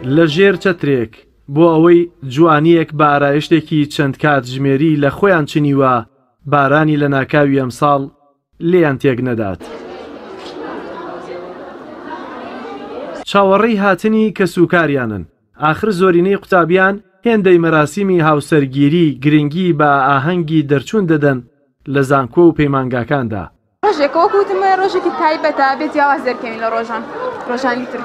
لە ژێر چەترێک بۆ ئەوەی جوانیەک بە ئارایشتێکی چەند کاتژمێری لە خۆیان چنیوە بارانی لە ناکاوی ئەمساڵ لێیان تێک نەدات. چاوەڕێی هاتنی کەسوکاریانن. ئاخر زۆرینەی قوتابیان هێندەی مەراسیمی هاوسەرگیری گرنگی بە ئاهەنگی دەرچوون دەدەن لە زانکۆ و پەیمانگاکاندا. ڕۆژێک وەکوتمە ڕۆژێکی تایبەتە بێت یاواز دەرکەین لە ڕۆژانی تر.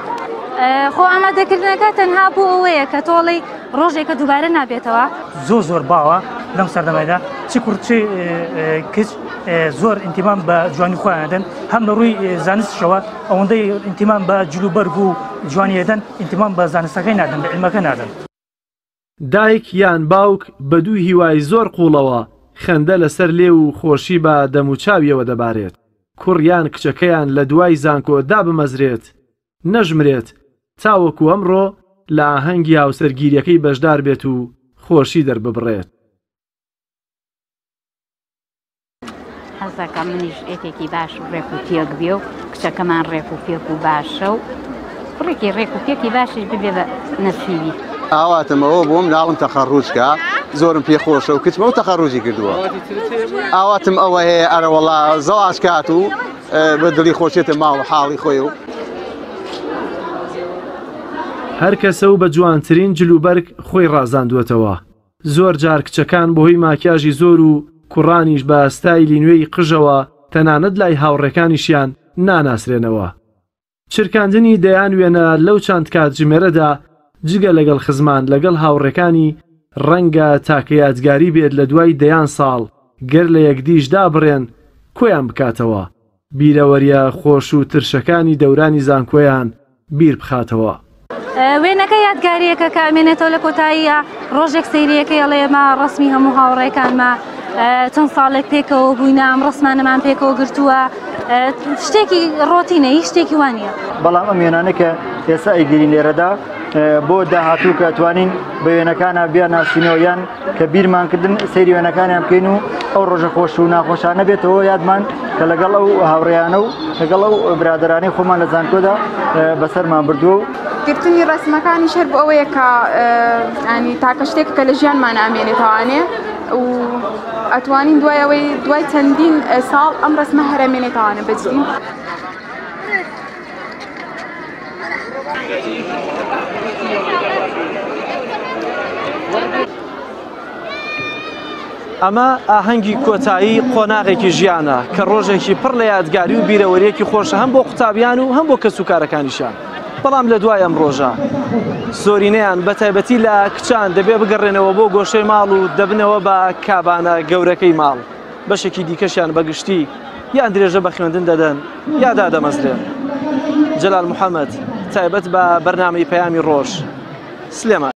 خۆ ئامادەکردنەکە تەنها بۆ ئەوەیە کە تۆڵی ڕۆژێکە دووبارە نابێتەوە. زۆر باوە لەم سەردەمایدا چی کورد چی کچ زۆر ئینتیمان بە جوانی خۆیان هەم لە ڕووی زانستشەوە ئەوەندەی ئینتیمان بە جلوبەرگ و جوانیەدەن ئینتیمان بە زانستەکەی نادەن بە علمەکە نادەن. دایک یان باوک بە دوو هیوای زۆر قوڵەوە خەندە لەسەر لێ و خۆشی بە دەموچاویەوە دەبارێت. کوڕیان کچەکەیان لە دوای زانکۆدا بمەزرێت نەژمرێت تاوەکو ئەمڕۆ لە ئاهەنگی هاوسەرگیریەکەی بەشدار بێت و خۆشی دەرببڕێت. حەزەکە منیش ئێکێکی باش ڕێک و پێک بێ و کچەکەمان ڕێک و پێک و باشە و ڕێکی ڕێک و پێکی باشش ببێ بە نەسیبی. ئاواتمەوە بۆم ناڵم تەخەڕوجکە زۆرم پێخۆشە و کچمە و تەخەڕوجی کردووە. ئاواتم ئەوە هەیە ئەرەوەڵا زەواج کات و بە دڵی خۆشێتە ماڵ حاڵی خۆی و هەر کەسە و بە جوانترین جلوبەرگ خۆی ڕازاندووەتەوە. زۆر جار کچەکان بەهۆی ماکیاژی زۆر و کوڕانیش بە ستایلی نوێی قژەوە تەنانەت لای هاوڕێکانیشیان ناناسرێنەوە. چرکاندنی دەیان وێنە لەو چەند کاتژمێرەدا جگە لەگەڵ خزمان لەگەڵ هاوڕێکانی ڕەنگە تاکە یادگاری بێت لە دوای دەیان ساڵ گەر لە یەکدیشدا بڕێن کۆیان بکاتەوە بیرەوەریە خۆش و ترشەکانی دەورانی زانکۆیان بیر بخاتەوە. وێنەکە یادگاریەکە کە ئەمێنێتەوە لە کۆتاییە ڕۆژێک سەیریەکەی ئەڵێمە ڕسمی هەموو هاوڕێکانمە چەند ساڵێک پێکەوە بووینە ئەم ڕسمانەمان پێکەوە گرتووە شتێکی ڕۆتینە هیچ شتێکی وانە. بەڵام ئەم وێنانەکە ئێستا ئەیگرین لێرەدا بۆ داهاتوو کە توانین بە وێنەکانە بیان ناسینەوە یان کە بیرمانکردن سەیری وێنەکانیان بکەین و ئەو ڕۆژە خۆش و ناخۆشانە بێتەوە یادمان کە لەگەڵ ئەو هاوڕێیانە و لەگەڵ ئەو برادرانەی خۆمان لە زانکۆدا بەسەرمان بردووە و گرتنی ڕسمەکانی شەر بۆ ئەوەیە کە ینی تاکە شتێک کە لە ژیانمان ئامێنێتەوانێ و ئەتوانین دوای چەندین ساڵ ئەم ڕسمە هەرەمێنێتەوانە بەجددی. ئەمە ئاهەنگی کۆتایی قۆناغێکی ژیانە کە ڕۆژێکی پڕ لە یادگاری و بیرەوەریەکی خۆشە هەم بۆ قوتابیان و هەم بۆ کەسوکارەکانیشان. بەڵام لە دوای ئەم ڕۆژە زۆرینەیان بە تایبەتی لە کچان دەبێ بگەڕێنەوە بۆ گۆشەی ماڵ و دەبنەوە بە کابانە گەورەکەی ماڵ. بەشێکی دیکەشیان بەگشتی یان درێژە بە خوێندن دەدەن یادا دەمەزرێن. جەلال محەممەد تایبەت بە بەرنامەی پەیامی ڕۆژ سلێمان.